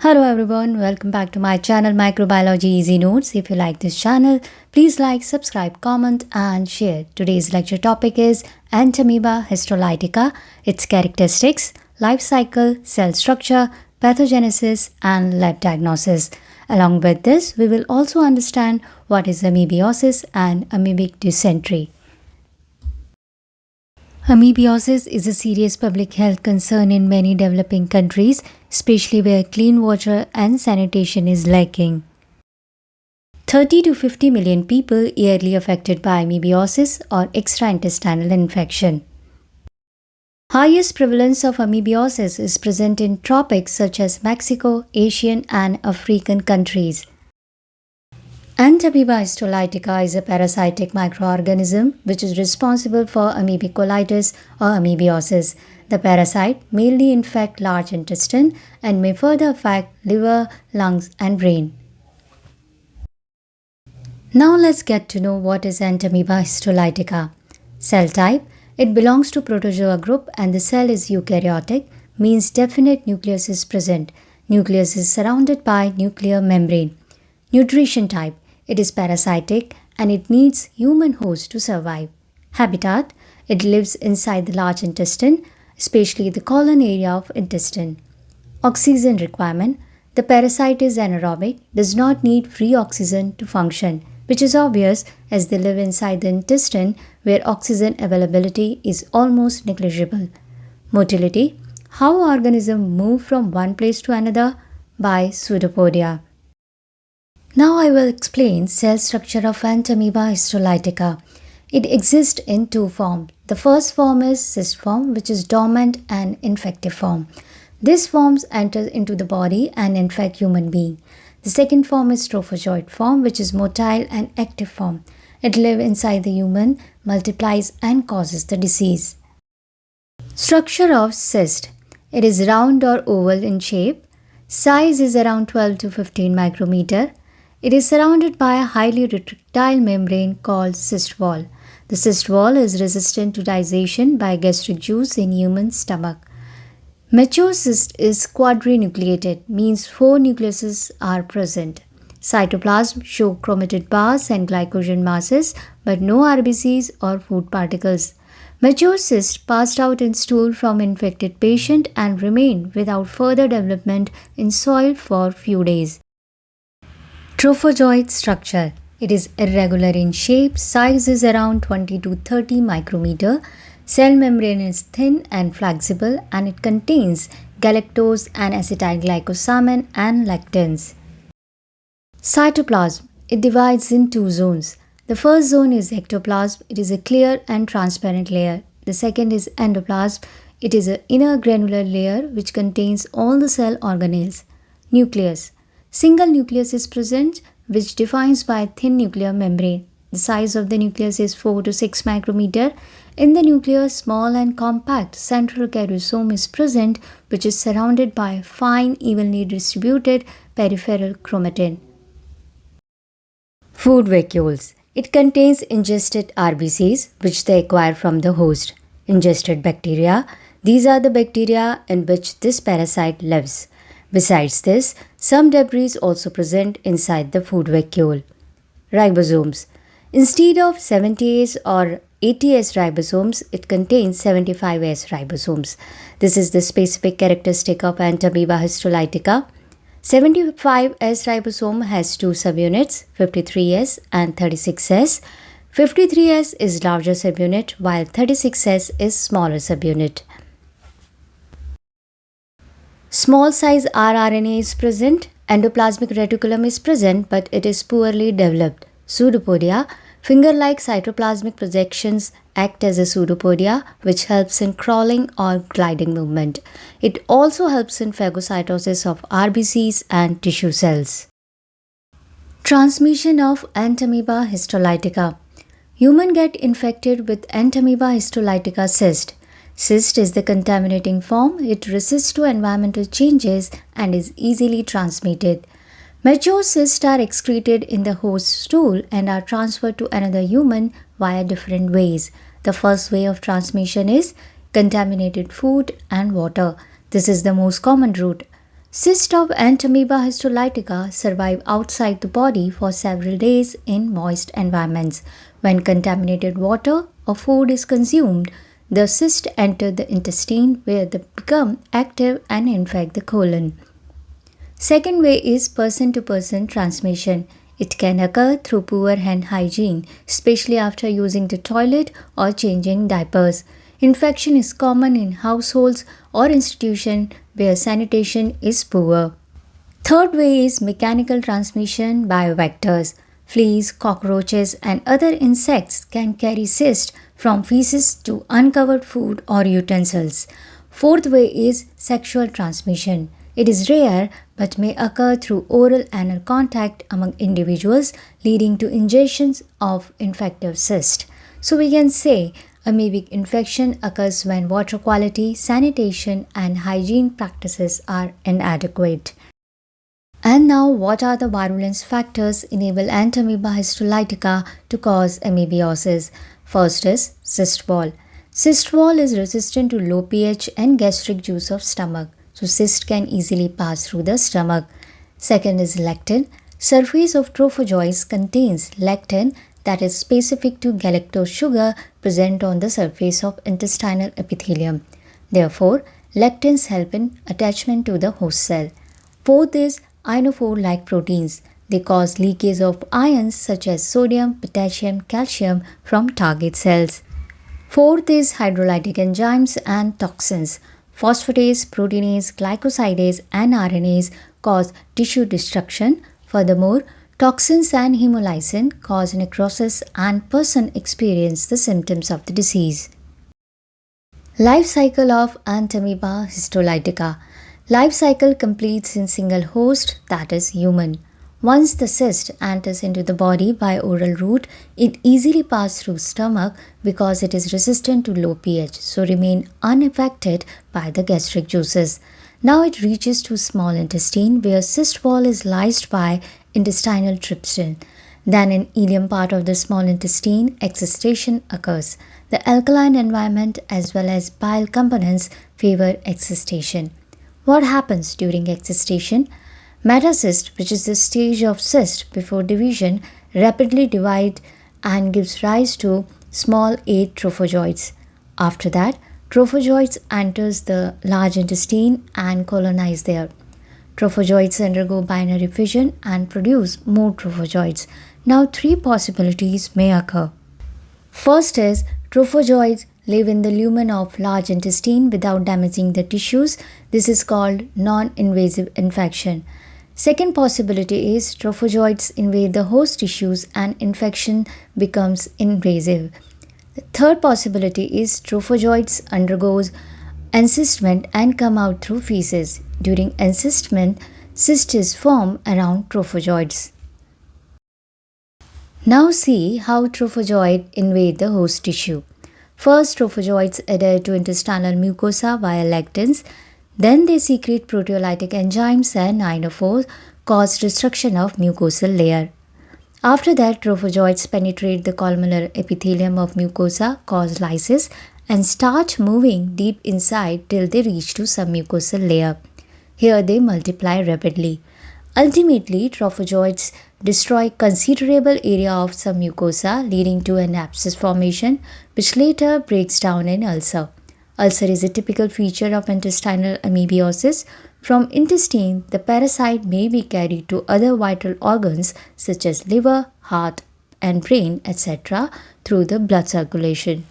Hello everyone, welcome back to my channel Microbiology Easy Notes. If you like this channel, please like, subscribe, comment and share. Today's lecture topic is Entamoeba histolytica, its characteristics, life cycle, cell structure, pathogenesis and lab diagnosis. Along with this, we will also understand what is amoebiasis and amoebic dysentry. Amoebiasis is a serious public health concern in many developing countries, especially where clean water and sanitation is lacking. 30 to 50 million people yearly affected by amoebiasis or extraintestinal infection. Highest prevalence of amoebiasis is present in tropics such as Mexico, Asian and African countries. Entamoeba histolytica is a parasitic microorganism which is responsible for amoebic colitis or amoebiasis. The parasite mainly infects large intestine and may further affect liver, lungs and brain. Now let's get to know what is Entamoeba histolytica. Cell type. It belongs to protozoa group and the cell is eukaryotic, means definite nucleus is present. Nucleus is surrounded by nuclear membrane. Nutrition type. It is parasitic and it needs human host to survive. Habitat. It lives inside the large intestine, especially the colon area of intestine. Oxygen requirement. The parasite is anaerobic, does not need free oxygen to function, which is obvious as they live inside the intestine where oxygen availability is almost negligible. Motility. How organisms move from one place to another? By pseudopodia. Now I will explain cell structure of Entamoeba histolytica. It exists in two forms. The first form is cyst form, which is dormant and infective form. This form enters into the body and infect human being. The second form is trophozoite form, which is motile and active form. It lives inside the human, multiplies and causes the disease. Structure of cyst. It is round or oval in shape. Size is around 12 to 15 micrometer. It is surrounded by a highly retractile membrane called cyst wall. The cyst wall is resistant to digestion by gastric juice in human stomach. Mature cyst is quadrinucleated, means 4 nucleuses are present. Cytoplasm show chromatid bars and glycogen masses, but no RBCs or food particles. Mature cyst passed out in stool from infected patient and remain without further development in soil for few days. Trophozoite structure. It is irregular in shape, size is around 20 to 30 micrometer. Cell membrane is thin and flexible and it contains galactose and acetylglycosamine and lectins. Cytoplasm. It divides in two zones. The first zone is ectoplasm. It is a clear and transparent layer. The second is endoplasm. It is an inner granular layer which contains all the cell organelles. Nucleus. Single nucleus is present which defines by a thin nuclear membrane. The size of the nucleus is 4 to 6 micrometer. In the nucleus, small and compact central keraosome is present which is surrounded by fine evenly distributed peripheral chromatin. Food vacuoles. It contains ingested RBCs which they acquire from the host. Ingested bacteria. These are the bacteria in which this parasite lives. Besides this, some debris also present inside the food vacuole. Ribosomes. Instead of 70S or 80S ribosomes, it contains 75S ribosomes. This is the specific characteristic of Entamoeba histolytica. 75S ribosome has two subunits, 53S and 36S. 53S is larger subunit while 36S is smaller subunit. Small size rRNA is present. Endoplasmic reticulum is present but it is poorly developed. Pseudopodia. Finger-like cytoplasmic projections act as a pseudopodia which helps in crawling or gliding movement. It also helps in phagocytosis of RBCs and tissue cells. Transmission of Entamoeba histolytica. Human get infected with Entamoeba histolytica cyst. Cyst is the contaminating form. It resists to environmental changes and is easily transmitted. Mature cysts are excreted in the host stool and are transferred to another human via different ways. The first way of transmission is contaminated food and water. This is the most common route. Cysts of Entamoeba histolytica survive outside the body for several days in moist environments. When contaminated water or food is consumed, the cysts enter the intestine where they become active and infect the colon. Second way is person-to-person transmission. It can occur through poor hand hygiene, especially after using the toilet or changing diapers. Infection is common in households or institutions where sanitation is poor. Third way is mechanical transmission by vectors. Fleas, cockroaches, and other insects can carry cysts from feces to uncovered food or utensils. Fourth way is sexual transmission. It is rare but may occur through oral anal contact among individuals, leading to ingestions of infective cyst. So we can say amoebic infection occurs when water quality, sanitation, and hygiene practices are inadequate. And now, what are the virulence factors enable Entamoeba histolytica to cause amoebiasis? First is cyst wall. Cyst wall is resistant to low pH and gastric juice of stomach, so cyst can easily pass through the stomach. Second is lectin. Surface of trophozoites contains lectin that is specific to galactose sugar present on the surface of intestinal epithelium. Therefore, lectins help in attachment to the host cell. Fourth is ionophore-like proteins. They cause leakage of ions such as sodium, potassium, calcium from target cells. Fourth is hydrolytic enzymes and toxins. Phosphatase, proteinase, glycosidase, and RNase cause tissue destruction. Furthermore, toxins and hemolysin cause necrosis and person experience the symptoms of the disease. Life cycle of Entamoeba histolytica. Life cycle completes in single host, that is human. Once the cyst enters into the body by oral route, it easily passes through stomach because it is resistant to low pH, so remain unaffected by the gastric juices. Now it reaches to small intestine where cyst wall is lysed by intestinal trypsin. Then in ileum part of the small intestine, excistation occurs. The alkaline environment as well as bile components favor excistation. What happens during excistation? Metacyst, which is the stage of cyst before division, rapidly divides and gives rise to small 8 trophozoites. After that, trophozoites enters the large intestine and colonize there. Trophozoites undergo binary fission and produce more trophozoites. Now 3 possibilities may occur. First is trophozoites live in the lumen of large intestine without damaging the tissues. This is called non-invasive infection. Second possibility is trophozoites invade the host tissues and infection becomes invasive. The third possibility is trophozoites undergoes encystment and come out through feces. During encystment, cyst is formed around trophozoites. Now see how trophozoites invade the host tissue. First, trophozoites adhere to intestinal mucosa via lectins. Then they secrete proteolytic enzymes and ionophores, cause destruction of mucosal layer. After that, trophozoites penetrate the columnar epithelium of mucosa, cause lysis, and start moving deep inside till they reach to submucosal layer. Here they multiply rapidly. Ultimately, trophozoites destroy considerable area of submucosa, leading to an abscess formation, which later breaks down in ulcer. Ulcer is a typical feature of intestinal amoebiasis. From intestine, the parasite may be carried to other vital organs such as liver, heart, and brain, etc. through the blood circulation.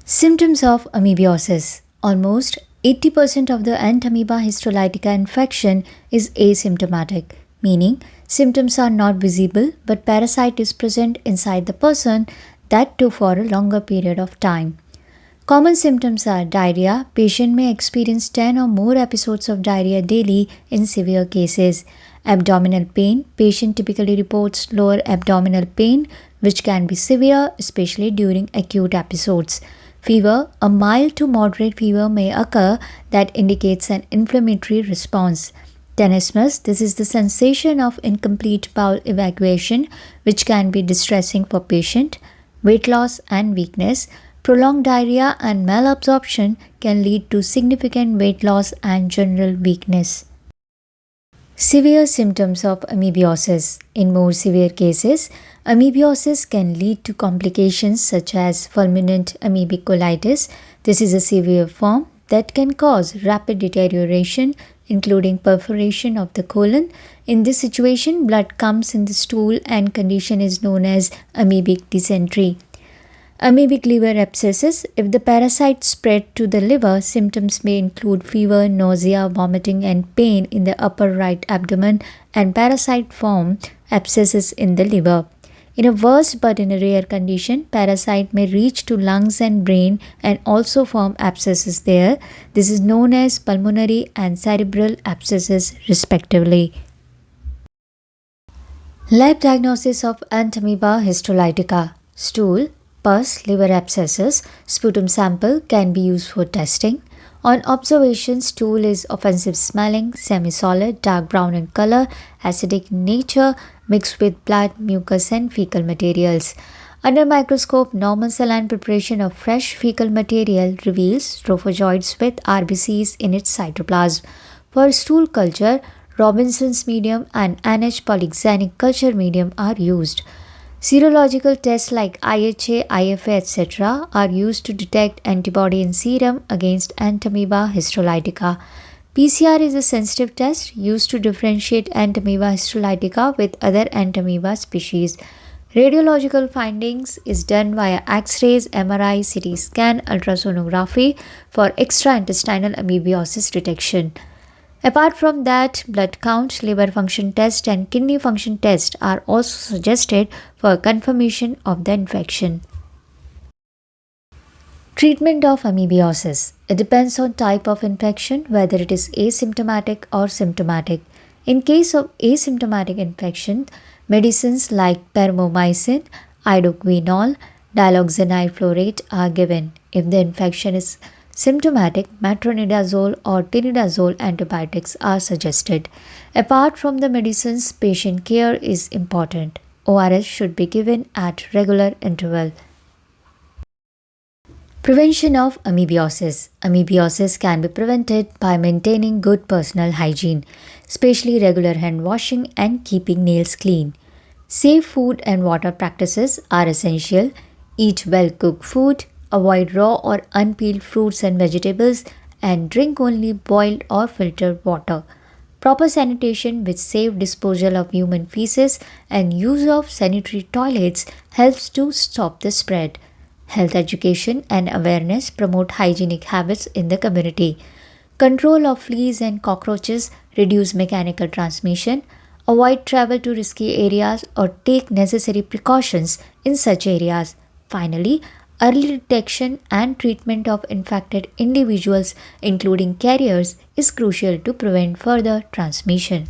Symptoms of amoebiasis. Almost 80% of the Entamoeba histolytica infection is asymptomatic, meaning symptoms are not visible but parasite is present inside the person, that too for a longer period of time. Common symptoms are diarrhea. Patient may experience 10 or more episodes of diarrhea daily in severe cases. Abdominal pain. Patient typically reports lower abdominal pain, which can be severe, especially during acute episodes. Fever. A mild to moderate fever may occur that indicates an inflammatory response. Tenesmus. This is the sensation of incomplete bowel evacuation, which can be distressing for patient. Weight loss and weakness. Prolonged diarrhea and malabsorption can lead to significant weight loss and general weakness. Severe symptoms of amoebiasis. In more severe cases, amoebiasis can lead to complications such as fulminant amoebic colitis. This is a severe form that can cause rapid deterioration, including perforation of the colon. In this situation, blood comes in the stool and condition is known as amoebic dysentry. Amoebic liver abscesses. If the parasite spread to the liver, symptoms may include fever, nausea, vomiting, and pain in the upper right abdomen, and parasite form abscesses in the liver. In a worse but in a rare condition, parasite may reach to lungs and brain and also form abscesses there. This is known as pulmonary and cerebral abscesses respectively. Lab diagnosis of Entamoeba histolytica. Stool, pus, liver abscesses, sputum sample can be used for testing. On observation, stool is offensive smelling, semi-solid, dark brown in color, acidic in nature, mixed with blood, mucus and fecal materials. Under microscope, normal saline preparation of fresh fecal material reveals trophozoites with RBCs in its cytoplasm. For stool culture, Robinson's medium and NH polyxenic culture medium are used. Serological tests like IHA, IFA, etc. are used to detect antibody in serum against Entamoeba histolytica. PCR is a sensitive test used to differentiate Entamoeba histolytica with other Entamoeba species. Radiological findings is done via X-rays, MRI, CT scan, ultrasonography for extraintestinal amoebiasis detection. Apart from that, blood count, liver function test and kidney function test are also suggested for confirmation of the infection. Treatment of amoebiasis. It depends on type of infection, whether it is asymptomatic or symptomatic. In case of asymptomatic infection, medicines like permomycin, idoquinol, dioxazonide fluorate are given. If the infection is symptomatic, metronidazole or tinidazole antibiotics are suggested. Apart from the medicines, patient care is important. ORS should be given at regular interval. Prevention of amoebiasis. Amoebiasis can be prevented by maintaining good personal hygiene, especially regular hand washing and keeping nails clean. Safe food and water practices are essential. Eat well cooked food, avoid raw or unpeeled fruits and vegetables, and drink only boiled or filtered water. Proper sanitation with safe disposal of human feces and use of sanitary toilets helps to stop the spread. Health education and awareness promote hygienic habits in the community. Control of fleas and cockroaches reduce mechanical transmission. Avoid travel to risky areas or take necessary precautions in such areas. Finally, early detection and treatment of infected individuals, including carriers, is crucial to prevent further transmission.